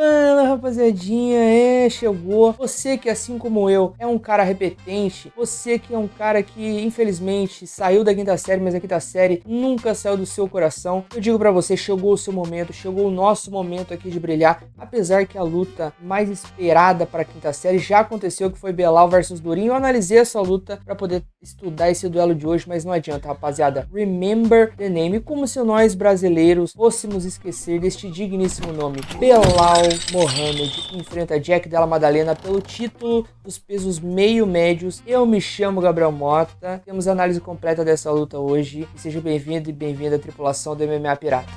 Fala, rapaziadinha, chegou. Você que, assim como eu, é um cara repetente, você que é um cara que, infelizmente, saiu da quinta série, mas a quinta série nunca saiu do seu coração. Eu digo pra você, chegou o seu momento, chegou o nosso momento aqui de brilhar, apesar que a luta mais esperada pra quinta série já aconteceu, que foi Belal versus Durinho. Eu analisei essa luta pra poder estudar esse duelo de hoje, mas não adianta, rapaziada. Remember the name, como se nós brasileiros fôssemos esquecer deste digníssimo nome. Belal Mohamed enfrenta Jack Della Maddalena pelo título dos pesos meio médios. Eu me chamo Gabriel Mota. Temos a análise completa dessa luta hoje. E seja bem-vindo e bem-vinda à tripulação do MMA Pirata.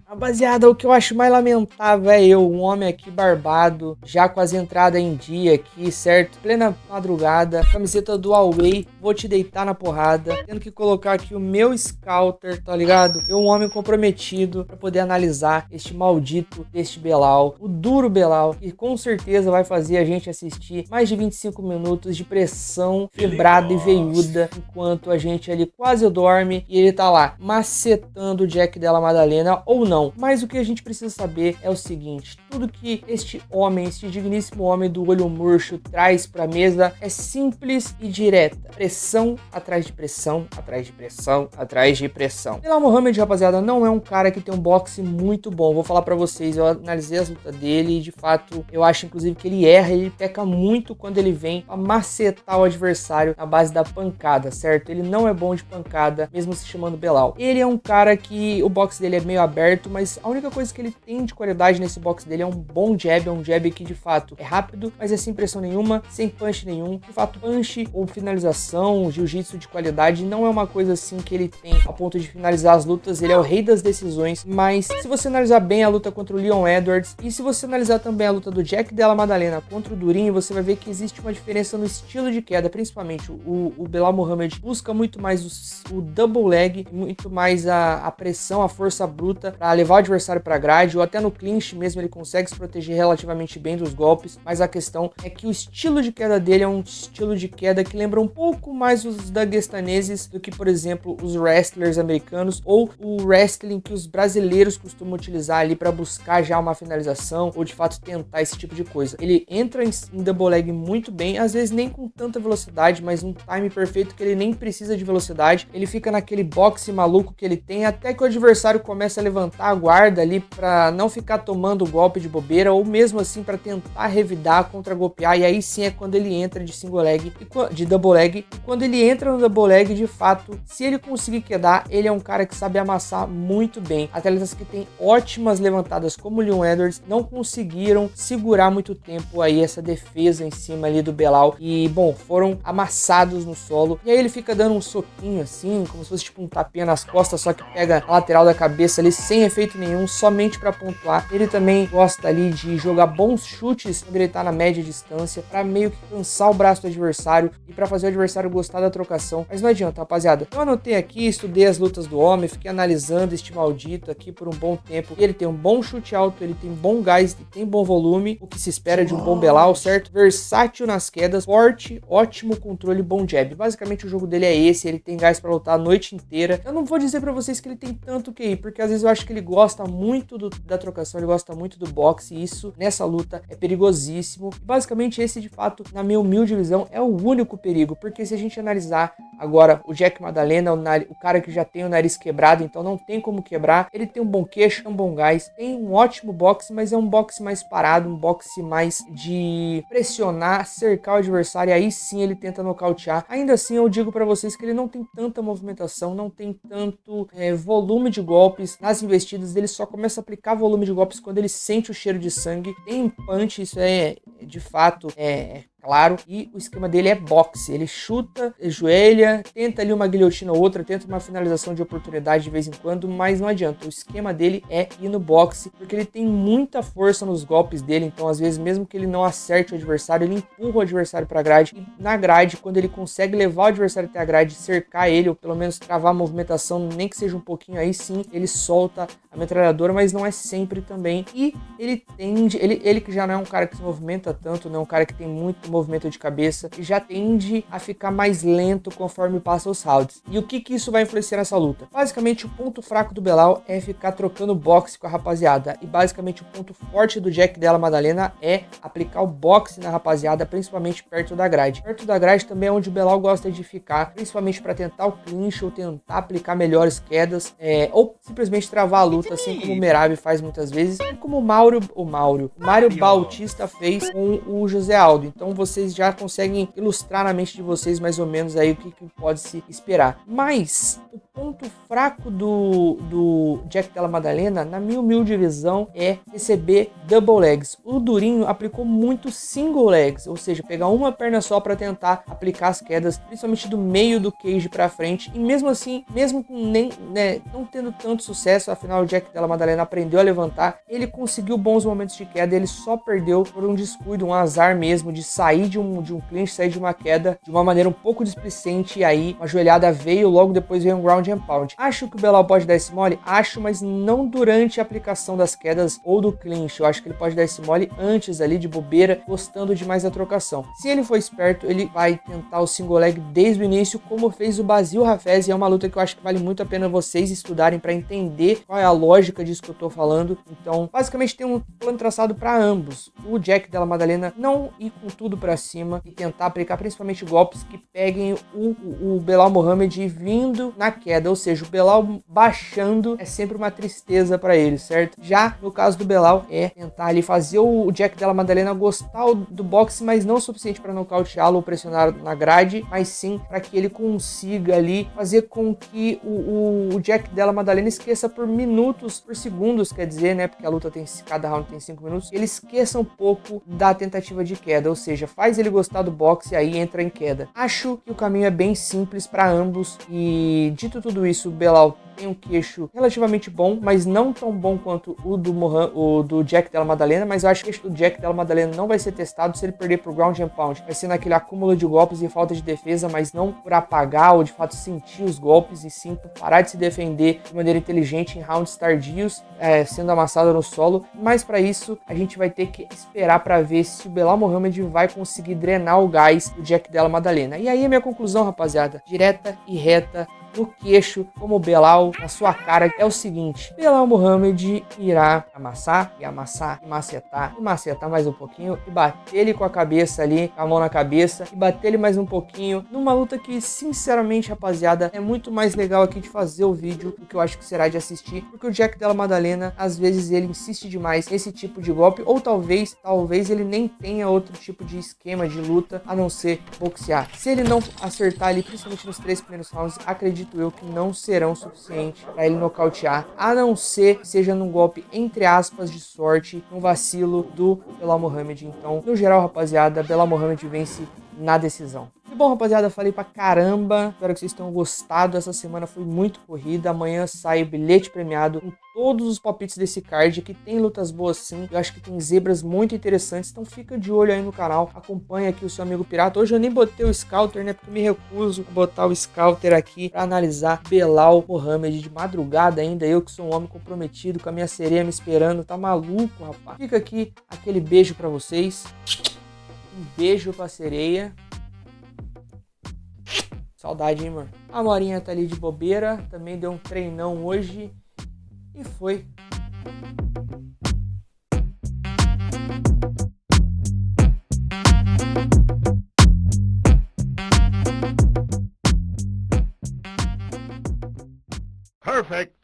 Rapaziada, o que eu acho mais lamentável é um homem aqui barbado, já com as entradas em dia aqui, certo? Plena madrugada, camiseta do Huawei, vou te deitar na porrada, tendo que colocar aqui o meu scouter, tá ligado? Eu, um homem comprometido pra poder analisar este maldito deste Belal, o duro Belal, que com certeza vai fazer a gente assistir mais de 25 minutos de pressão fibrada e veiuda, enquanto a gente ali quase dorme e ele tá lá macetando o Jack Della Maddalena ou não. Mas o que a gente precisa saber é o seguinte: tudo que este homem, este digníssimo homem do olho murcho traz pra mesa é simples e direta. Pressão atrás de pressão, atrás de pressão, atrás de pressão. Belal Mohamed, rapaziada, não é um cara que tem um boxe muito bom. Vou falar pra vocês, eu analisei as lutas dele e de fato eu acho inclusive que ele erra, ele peca muito quando ele vem pra macetar o adversário na base da pancada, certo? Ele não é bom de pancada, mesmo se chamando Belal. Ele é um cara que o boxe dele é meio aberto, mas a única coisa que ele tem de qualidade nesse boxe dele é um bom jab, é um jab que de fato é rápido, mas é sem pressão nenhuma, sem punch nenhum. De fato, punch ou finalização, jiu-jitsu de qualidade não é uma coisa assim que ele tem a ponto de finalizar as lutas. Ele é o rei das decisões, mas se você analisar bem a luta contra o Leon Edwards e se você analisar também a luta do Jack Della Maddalena contra o Durinho, você vai ver que existe uma diferença no estilo de queda. Principalmente o Belal Mohamed busca muito mais o double leg, muito mais a pressão, a força bruta para levar o adversário para grade, ou até no clinch mesmo ele consegue se proteger relativamente bem dos golpes, mas a questão é que o estilo de queda dele é um estilo de queda que lembra um pouco mais os daguestaneses do que, por exemplo, os wrestlers americanos ou o wrestling que os brasileiros costumam utilizar ali para buscar já uma finalização ou de fato tentar esse tipo de coisa. Ele entra em double leg muito bem, às vezes nem com tanta velocidade, mas um time perfeito que ele nem precisa de velocidade. Ele fica naquele boxe maluco que ele tem até que o adversário começa a levantar a guarda ali para não ficar tomando golpe de bobeira, ou mesmo assim para tentar revidar, contra-golpear, e aí sim é quando ele entra de single leg, de double leg, e quando ele entra no double leg, de fato, se ele conseguir quedar, ele é um cara que sabe amassar muito bem. Atletas que têm ótimas levantadas como o Leon Edwards não conseguiram segurar muito tempo aí essa defesa em cima ali do Belal, e bom, foram amassados no solo, e aí ele fica dando um soquinho assim, como se fosse tipo um tapinha nas costas, só que pega a lateral da cabeça ali sem efeito nenhum, somente para pontuar. Ele também gosta ali de jogar bons chutes quando ele tá na média distância, para meio que cansar o braço do adversário e para fazer o adversário gostar da trocação. Mas não adianta, rapaziada. Eu anotei aqui, estudei as lutas do homem, fiquei analisando este maldito aqui por um bom tempo. Ele tem um bom chute alto, ele tem bom gás e tem bom volume, o que se espera de um bom Belal, certo? Versátil nas quedas, forte, ótimo controle, bom jab. Basicamente o jogo dele é esse, ele tem gás para lutar a noite inteira. Eu não vou dizer para vocês que ele tem tanto QI, porque às vezes eu acho que ele gosta muito da trocação, ele gosta muito do boxe, e isso nessa luta é perigosíssimo. E basicamente esse, de fato, na minha humilde visão, é o único perigo, porque se a gente analisar agora o Jack Maddalena, o cara que já tem o nariz quebrado, então não tem como quebrar, ele tem um bom queixo, um bom gás, tem um ótimo boxe, mas é um boxe mais parado, um boxe mais de pressionar, cercar o adversário, e aí sim ele tenta nocautear. Ainda assim eu digo pra vocês que ele não tem tanta movimentação, não tem tanto volume de golpes nas investidas, ele só começa a aplicar volume de golpes quando ele sente o cheiro de sangue. Tem punch, isso é de fato claro, e o esquema dele é boxe, ele chuta, joelha, tenta ali uma guilhotina ou outra, tenta uma finalização de oportunidade de vez em quando, mas não adianta, o esquema dele é ir no boxe, porque ele tem muita força nos golpes dele, então às vezes mesmo que ele não acerte o adversário, ele empurra o adversário pra grade, e na grade, quando ele consegue levar o adversário até a grade, cercar ele, ou pelo menos travar a movimentação, nem que seja um pouquinho, aí sim, ele solta a metralhadora, mas não é sempre também, e ele tende, ele que já não é um cara que se movimenta tanto, não é um cara que tem muito do movimento de cabeça e já tende a ficar mais lento conforme passa os rounds. E o que isso vai influenciar nessa luta? Basicamente, o ponto fraco do Belal é ficar trocando boxe com a rapaziada. E basicamente o ponto forte do Jack Della Maddalena é aplicar o boxe na rapaziada, principalmente perto da grade. Perto da grade também é onde o Belal gosta de ficar, principalmente para tentar o clinch ou tentar aplicar melhores quedas, ou simplesmente travar a luta, assim como o Merab faz muitas vezes, e como o Mário Bautista fez com o José Aldo. Então vocês já conseguem ilustrar na mente de vocês mais ou menos aí o que pode se esperar. Mas o ponto fraco do Jack Della Maddalena, na minha humilde visão, é receber double legs. O Durinho aplicou muito single legs, ou seja, pegar uma perna só para tentar aplicar as quedas, principalmente do meio do cage para frente, e mesmo assim, mesmo com não tendo tanto sucesso, afinal o Jack Della Maddalena aprendeu a levantar, ele conseguiu bons momentos de queda, ele só perdeu por um descuido, um azar mesmo, de sair de um clinch, sair de uma queda de uma maneira um pouco displicente, e aí uma joelhada veio, logo depois veio um ground and pound. Acho que o Belal pode dar esse mole? Acho, mas não durante a aplicação das quedas ou do clinch. Eu acho que ele pode dar esse mole antes ali, de bobeira, gostando demais da trocação. Se ele for esperto, ele vai tentar o single leg desde o início, como fez o Basil Hafez, e é uma luta que eu acho que vale muito a pena vocês estudarem para entender qual é a lógica disso que eu tô falando. Então, basicamente tem um plano traçado para ambos. O Jack Della Maddalena não ir com tudo para cima e tentar aplicar principalmente golpes que peguem o Belal Muhammad vindo na queda, ou seja, o Belal baixando é sempre uma tristeza para ele, certo? Já no caso do Belal é tentar ali fazer o Jack Della Maddalena gostar do boxe, mas não o suficiente para nocauteá-lo ou pressionar na grade, mas sim para que ele consiga ali fazer com que o Jack Della Maddalena esqueça por minutos, por segundos, quer dizer, né? Porque a luta cada round tem 5 minutos, ele esqueça um pouco da tentativa de queda, ou seja, faz ele gostar do boxe e aí entra em queda. Acho que o caminho é bem simples para ambos e, dito tudo isso, o Belal tem um queixo relativamente bom, mas não tão bom quanto o do Jack Della Maddalena, mas eu acho que o queixo do Jack Della Maddalena não vai ser testado se ele perder pro ground and pound. Vai ser naquele acúmulo de golpes e falta de defesa, mas não por apagar ou de fato sentir os golpes, e sim por parar de se defender de maneira inteligente em rounds tardios, sendo amassado no solo. Mas para isso, a gente vai ter que esperar para ver se o Belal Muhammad vai conseguir drenar o gás do Jack Della Maddalena. E aí a minha conclusão, rapaziada, direta e reta, no queixo, como o Belal, na sua cara, é o seguinte: Belal Muhammad irá amassar e amassar e macetar mais um pouquinho e bater ele com a cabeça ali, com a mão na cabeça, e bater ele mais um pouquinho, numa luta que, sinceramente, rapaziada, é muito mais legal aqui de fazer o vídeo do que eu acho que será de assistir, porque o Jack Della Maddalena, às vezes, ele insiste demais nesse tipo de golpe, ou talvez ele nem tenha outro tipo de esquema de luta a não ser boxear. Se ele não acertar ali, principalmente nos 3 primeiros rounds, acredito eu que não serão suficientes para ele nocautear, a não ser que seja num golpe, entre aspas, de sorte, um vacilo do Belal Muhammad. Então, no geral, rapaziada, Belal Muhammad vence na decisão. E bom, rapaziada, falei pra caramba, espero que vocês tenham gostado. Essa semana foi muito corrida, amanhã sai o bilhete premiado com todos os palpites desse card, que tem lutas boas sim, eu acho que tem zebras muito interessantes, então fica de olho aí no canal, acompanha aqui o seu amigo pirata. Hoje eu nem botei o Scouter, né, porque eu me recuso a botar o Scouter aqui pra analisar Belal Muhammad de madrugada ainda, eu que sou um homem comprometido com a minha sereia me esperando, tá maluco, rapaz. Fica aqui aquele beijo pra vocês, um beijo pra sereia. Saudade, hein, mano? A Morinha tá ali de bobeira, também deu um treinão hoje e foi. Perfect.